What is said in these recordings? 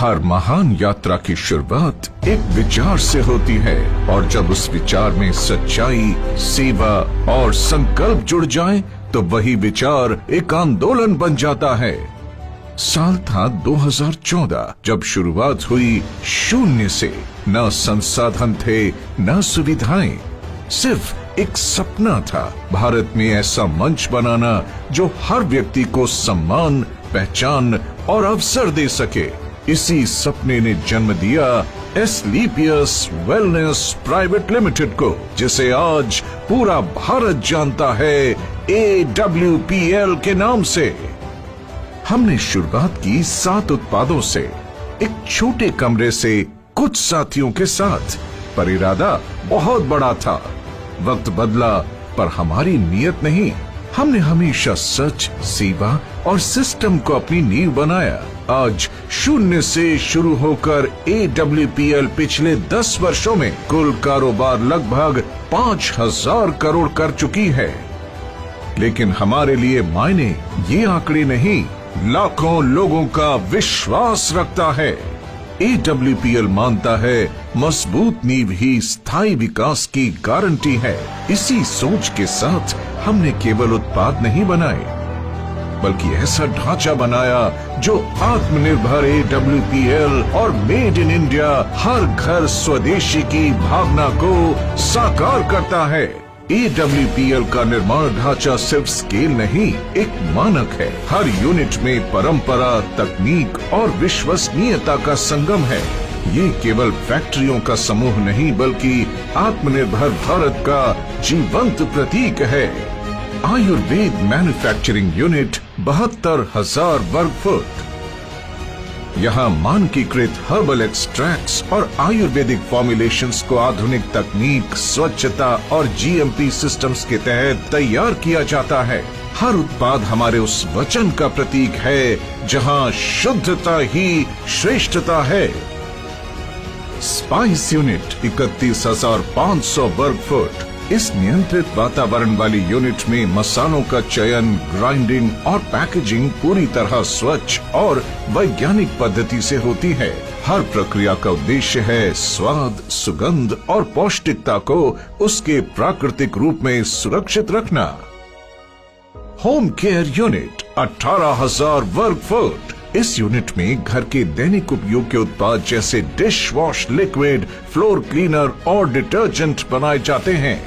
हर महान यात्रा की शुरुआत एक विचार से होती है और जब उस विचार में सच्चाई, सेवा और संकल्प जुड़ जाएं, तो वही विचार एक आंदोलन बन जाता है। साल था 2014 जब शुरुआत हुई शून्य से। न संसाधन थे, न सुविधाएं, सिर्फ एक सपना था, भारत में ऐसा मंच बनाना जो हर व्यक्ति को सम्मान, पहचान और अवसर दे सके। इसी सपने ने जन्म दिया एस्क्लेपियस वेलनेस प्राइवेट लिमिटेड को, जिसे आज पूरा भारत जानता है AWPL के नाम से। हमने शुरुआत की 7 उत्पादों से, एक छोटे कमरे से, कुछ साथियों के साथ, पर इरादा बहुत बड़ा था। वक्त बदला पर हमारी नीयत नहीं। हमने हमेशा सच, सेवा और सिस्टम को अपनी नींव बनाया। आज शून्य से शुरू होकर AWPL पिछले 10 वर्षों में कुल कारोबार लगभग 5000 करोड़ कर चुकी है। लेकिन हमारे लिए मायने ये आंकड़े नहीं, लाखों लोगों का विश्वास रखता है। AWPL मानता है मजबूत नींव ही स्थायी विकास की गारंटी है। इसी सोच के साथ हमने केवल उत्पाद नहीं बनाए, बल्कि ऐसा ढांचा बनाया जो आत्मनिर्भर AWPL और मेड इन इंडिया, हर घर स्वदेशी की भावना को साकार करता है। AWPL का निर्माण ढांचा सिर्फ स्केल नहीं, एक मानक है। हर यूनिट में परंपरा, तकनीक और विश्वसनीयता का संगम है। ये केवल फैक्ट्रियों का समूह नहीं, बल्कि आत्मनिर्भर भारत का जीवंत प्रतीक है। आयुर्वेद मैन्युफैक्चरिंग यूनिट 72,000 वर्ग फुट। यहाँ मानकीकृत हर्बल एक्सट्रैक्ट्स और आयुर्वेदिक फॉर्मुलेशंस को आधुनिक तकनीक, स्वच्छता और GMP सिस्टम्स के तहत तैयार किया जाता है। हर उत्पाद हमारे उस वचन का प्रतीक है जहाँ शुद्धता ही श्रेष्ठता है। स्पाइस यूनिट 31,500 वर्ग फुट। इस नियंत्रित वातावरण वाली यूनिट में मसालों का चयन, ग्राइंडिंग और पैकेजिंग पूरी तरह स्वच्छ और वैज्ञानिक पद्धति से होती है। हर प्रक्रिया का उद्देश्य है स्वाद, सुगंध और पौष्टिकता को उसके प्राकृतिक रूप में सुरक्षित रखना। होम केयर यूनिट 18,000 वर्ग फुट। इस यूनिट में घर के दैनिक उपयोग के उत्पाद जैसे dish wash liquid, floor cleaner और डिटर्जेंट बनाए जाते हैं।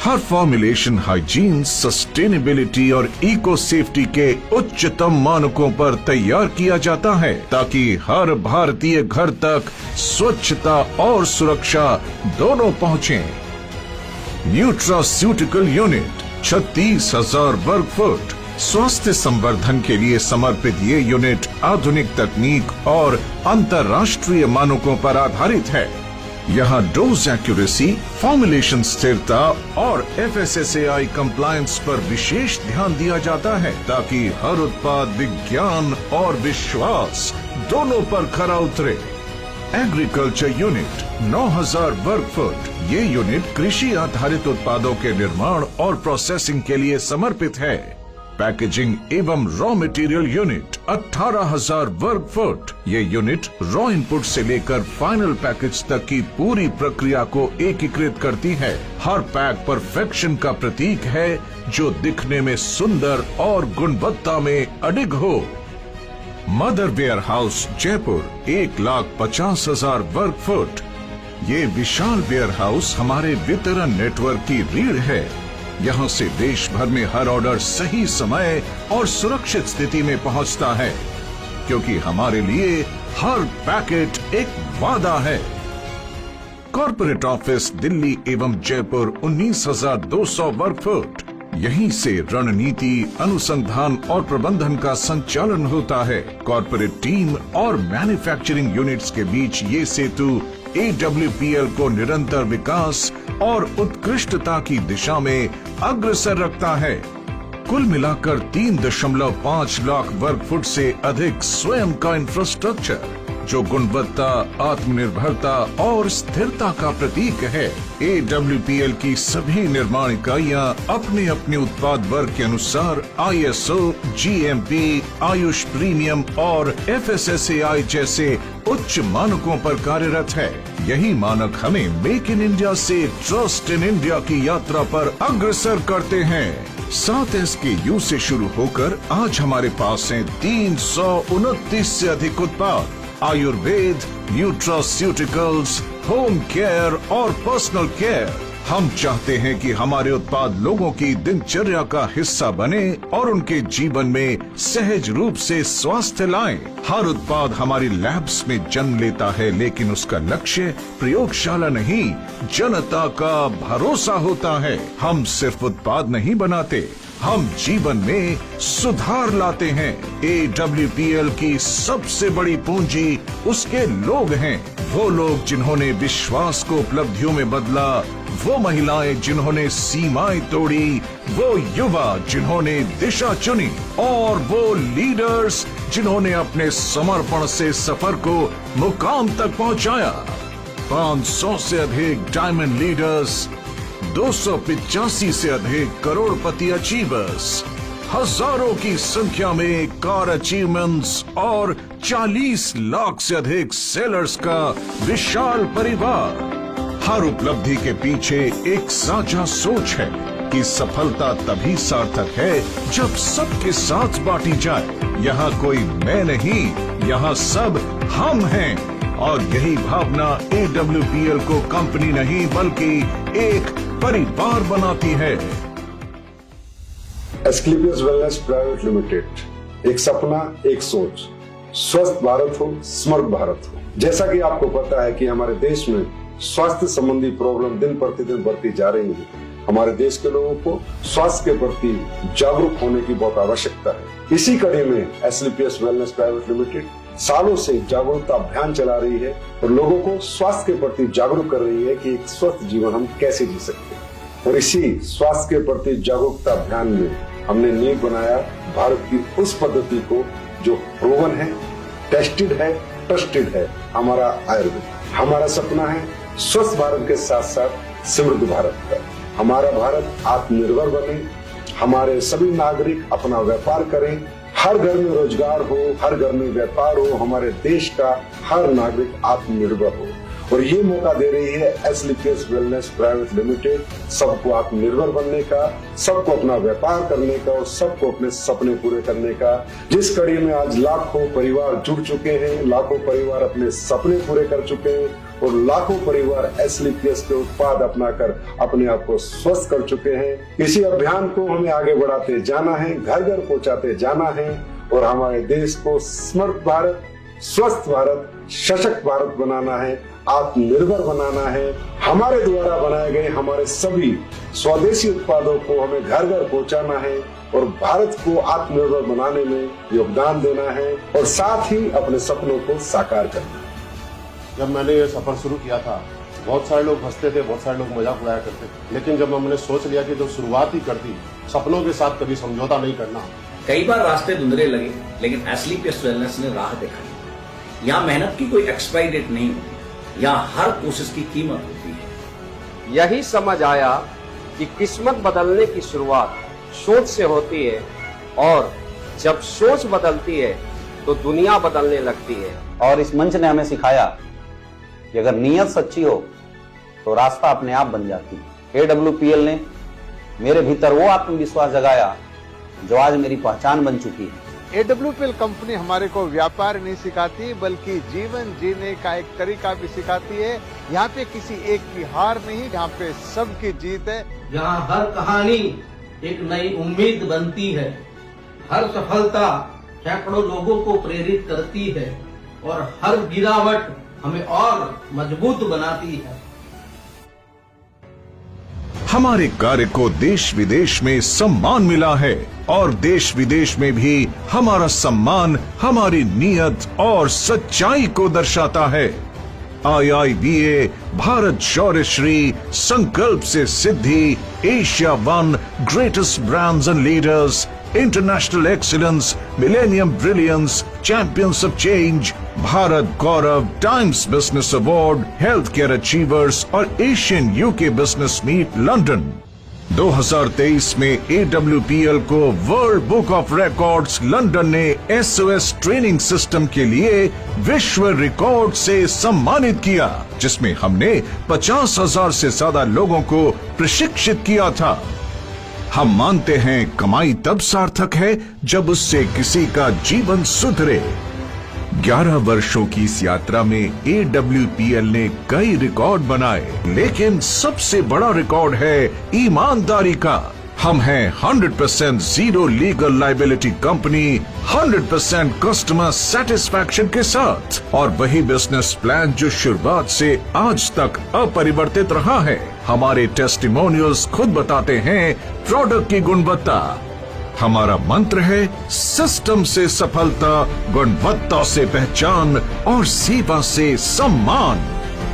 हर फॉर्मुलेशन हाइजीन, सस्टेनेबिलिटी और इको सेफ्टी के उच्चतम मानकों पर तैयार किया जाता है, ताकि हर भारतीय घर तक स्वच्छता और सुरक्षा दोनों पहुँचे। न्यूट्रास्यूटिकल यूनिट 36,000 वर्ग फुट। स्वास्थ्य संवर्धन के लिए समर्पित ये यूनिट आधुनिक तकनीक और अंतर्राष्ट्रीय मानकों पर आधारित है। यहाँ डोज एक्यूरेसी, फॉर्मुलेशन स्थिरता और FSSAI कंप्लायंस पर विशेष ध्यान दिया जाता है, ताकि हर उत्पाद विज्ञान और विश्वास दोनों पर खरा उतरे। एग्रीकल्चर यूनिट 9,000 वर्ग फुट। ये यूनिट कृषि आधारित उत्पादों के निर्माण और प्रोसेसिंग के लिए समर्पित है। पैकेजिंग एवं रॉ मटेरियल यूनिट 18,000 वर्ग फुट। ये यूनिट रॉ इनपुट से लेकर फाइनल पैकेज तक की पूरी प्रक्रिया को एकीकृत करती है। हर पैक परफेक्शन का प्रतीक है, जो दिखने में सुंदर और गुणवत्ता में अडिग हो। मदर वेयर हाउस जयपुर 1,50,000 वर्ग फुट। ये विशाल वेयर हाउस हमारे वितरण नेटवर्क की रीढ़ है। यहाँ से देश भर में हर ऑर्डर सही समय और सुरक्षित स्थिति में पहुँचता है, क्योंकि हमारे लिए हर पैकेट एक वादा है। कॉर्पोरेट ऑफिस दिल्ली एवं जयपुर 19,200 वर्ग फुट। यहीं से रणनीति, अनुसंधान और प्रबंधन का संचालन होता है। कॉर्पोरेट टीम और मैन्युफैक्चरिंग यूनिट्स के बीच ये सेतु AWPL को निरंतर विकास और उत्कृष्टता की दिशा में अग्रसर रखता है। कुल मिलाकर 3.5 लाख वर्ग फुट से अधिक स्वयं का इंफ्रास्ट्रक्चर, जो गुणवत्ता, आत्मनिर्भरता और स्थिरता का प्रतीक है। AWPL की सभी निर्माण इकाइयाँ अपने अपने उत्पाद वर्ग के अनुसार ISO, GMP, आयुष प्रीमियम और FSSAI जैसे उच्च मानकों पर कार्यरत है। यही मानक हमें मेक इन इंडिया से ट्रस्ट इन इंडिया की यात्रा पर अग्रसर करते हैं। 7 SKU से शुरू होकर आज हमारे पास हैं 329 से अधिक उत्पाद। आयुर्वेद, न्यूट्रास्यूटिकल्स, होम केयर और पर्सनल केयर। हम चाहते हैं कि हमारे उत्पाद लोगों की दिनचर्या का हिस्सा बने और उनके जीवन में सहज रूप से स्वास्थ्य लाएं। हर उत्पाद हमारी लैब्स में जन्म लेता है, लेकिन उसका लक्ष्य प्रयोगशाला नहीं, जनता का भरोसा होता है। हम सिर्फ उत्पाद नहीं बनाते, हम जीवन में सुधार लाते हैं। AWPL की सबसे बड़ी पूंजी उसके लोग हैं। वो लोग जिन्होंने विश्वास को उपलब्धियों में बदला, वो महिलाएं जिन्होंने सीमाएं तोड़ी, वो युवा जिन्होंने दिशा चुनी और वो लीडर्स जिन्होंने अपने समर्पण से सफर को मुकाम तक पहुंचाया। 500 से अधिक डायमंड लीडर्स, 285 से अधिक करोड़पति अचीवर्स, हजारों की संख्या में कार अचीवमेंट्स और 40 लाख से अधिक सेलर्स का विशाल परिवार। हर उपलब्धि के पीछे एक साझा सोच है कि सफलता तभी सार्थक है जब सबके साथ बांटी जाए। यहाँ कोई मैं नहीं, यहाँ सब हम हैं। और यही भावना AWPL को कंपनी नहीं बल्कि एक परिवार बनाती है। एस्क्लेपियस वेलनेस प्राइवेट लिमिटेड, एक सपना, एक सोच, स्वस्थ भारत हो, समर्थ भारत हो। जैसा कि आपको पता है कि हमारे देश में स्वास्थ्य संबंधी प्रॉब्लम दिन प्रतिदिन बढ़ती जा रही है। हमारे देश के लोगों को स्वास्थ्य के प्रति जागरूक होने की बहुत आवश्यकता है। इसी कड़ी में एस्क्लेपियस वेलनेस प्राइवेट लिमिटेड सालों से जागरूकता अभियान चला रही है और लोगों को स्वास्थ्य के प्रति जागरूक कर रही है कि एक स्वस्थ जीवन हम कैसे जी सकते हैं। और इसी स्वास्थ्य के प्रति जागरूकता अभियान में हमने नींव बनाया भारत की उस पद्धति को जो प्रूवन है, टेस्टेड है, ट्रस्टेड है, हमारा आयुर्वेद। हमारा सपना है स्वस्थ भारत के साथ साथ समृद्ध भारत का। हमारा भारत आत्मनिर्भर बने, हमारे सभी नागरिक अपना व्यापार करें, हर घर में रोजगार हो, हर घर में व्यापार हो, हमारे देश का हर नागरिक आत्मनिर्भर हो। और ये मौका दे रही है एस्क्लेपियस वेलनेस प्राइवेट लिमिटेड सबको आत्मनिर्भर बनने का, सबको अपना व्यापार करने का और सबको अपने सपने पूरे करने का। जिस कड़ी में आज लाखों परिवार जुड़ चुके हैं, लाखों परिवार अपने सपने पूरे कर चुके हैं और लाखों परिवार एस्क्लेपियस के उत्पाद अपनाकर अपने आप को स्वस्थ कर चुके हैं। इसी अभियान को हमें आगे बढ़ाते जाना है, घर घर पहुंचाते जाना है और हमारे देश को समर्थ भारत, स्वस्थ भारत, सशक्त भारत बनाना है, आत्मनिर्भर बनाना है। हमारे द्वारा बनाए गए हमारे सभी स्वदेशी उत्पादों को हमें घर घर पहुंचाना है और भारत को आत्मनिर्भर बनाने में योगदान देना है और साथ ही अपने सपनों को साकार करना है। जब मैंने ये सफर शुरू किया था, बहुत सारे लोग हंसते थे, बहुत सारे लोग मजाक उड़ाया करते थे, लेकिन जब हमने सोच लिया कि जो शुरुआत ही कर दी, सपनों के साथ कभी समझौता नहीं करना। कई बार रास्ते धुंधले लगे, लेकिन एस्क्लेपियस वेलनेस ने राह दिखाई। यहाँ मेहनत की कोई एक्सपायरी डेट नहीं होती, यहाँ हर कोशिश की कीमत होती है। यही समझ आया कि किस्मत बदलने की शुरुआत सोच से होती है और जब सोच बदलती है तो दुनिया बदलने लगती है। और इस मंच ने हमें सिखाया कि अगर नीयत सच्ची हो तो रास्ता अपने आप बन जाती है। AWPL ने मेरे भीतर वो आत्मविश्वास जगाया जो आज मेरी पहचान बन चुकी है। AWPL कंपनी हमारे को व्यापार नहीं सिखाती बल्कि जीवन जीने का एक तरीका भी सिखाती है। यहाँ पे किसी एक की हार नहीं, यहाँ पे सबकी जीत है। यहाँ हर कहानी एक नई उम्मीद बनती है, हर सफलता सैकड़ों लोगों को प्रेरित करती है और हर गिरावट हमें और मजबूत बनाती है। हमारे कार्य को देश विदेश में सम्मान मिला है और देश विदेश में भी हमारा सम्मान हमारी नीयत और सच्चाई को दर्शाता है। IIBA भारत शौर्य श्री संकल्प से सिद्धि Asia 1 greatest brands and leaders international excellence, millennium brilliance, champions of change, Bharat Gaurav, Times business award, health care achievers और Asian UK business meet London. 2023 में AWPL को world book of records London ने SOS ट्रेनिंग सिस्टम के लिए विश्व record से सम्मानित किया, जिसमें हमने 50,000 से ज्यादा लोगों को प्रशिक्षित किया था। हम मानते हैं कमाई तब सार्थक है जब उससे किसी का जीवन सुधरे। 11 वर्षों की इस यात्रा में AWPL ने कई रिकॉर्ड बनाए, लेकिन सबसे बड़ा रिकॉर्ड है ईमानदारी का। हम हैं 100% zero legal liability company, 100% customer satisfaction के साथ, और वही बिजनेस प्लान जो शुरुआत से आज तक अपरिवर्तित रहा है। हमारे टेस्टिमोनियल्स खुद बताते हैं प्रोडक्ट की गुणवत्ता। हमारा मंत्र है सिस्टम से सफलता, गुणवत्ता से पहचान और सेवा से सम्मान।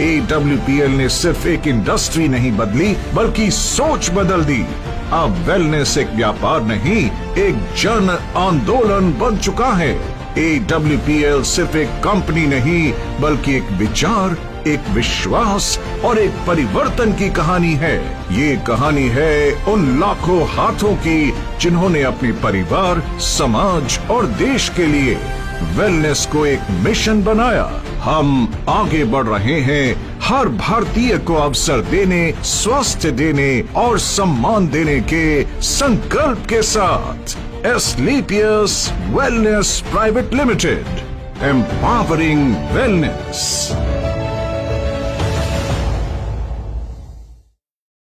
AWPL ने सिर्फ एक इंडस्ट्री नहीं बदली, बल्कि सोच बदल दी। अब वेलनेस एक व्यापार नहीं, एक जन आंदोलन बन चुका है। AWPL सिर्फ एक कंपनी नहीं, बल्कि एक विचार, एक विश्वास और एक परिवर्तन की कहानी है। ये कहानी है उन लाखों हाथों की जिन्होंने अपने परिवार, समाज और देश के लिए वेलनेस को एक मिशन बनाया। हम आगे बढ़ रहे हैं हर भारतीय को अवसर देने, स्वास्थ्य देने और सम्मान देने के संकल्प के साथ। Asclepius Wellness Private Limited, empowering wellness।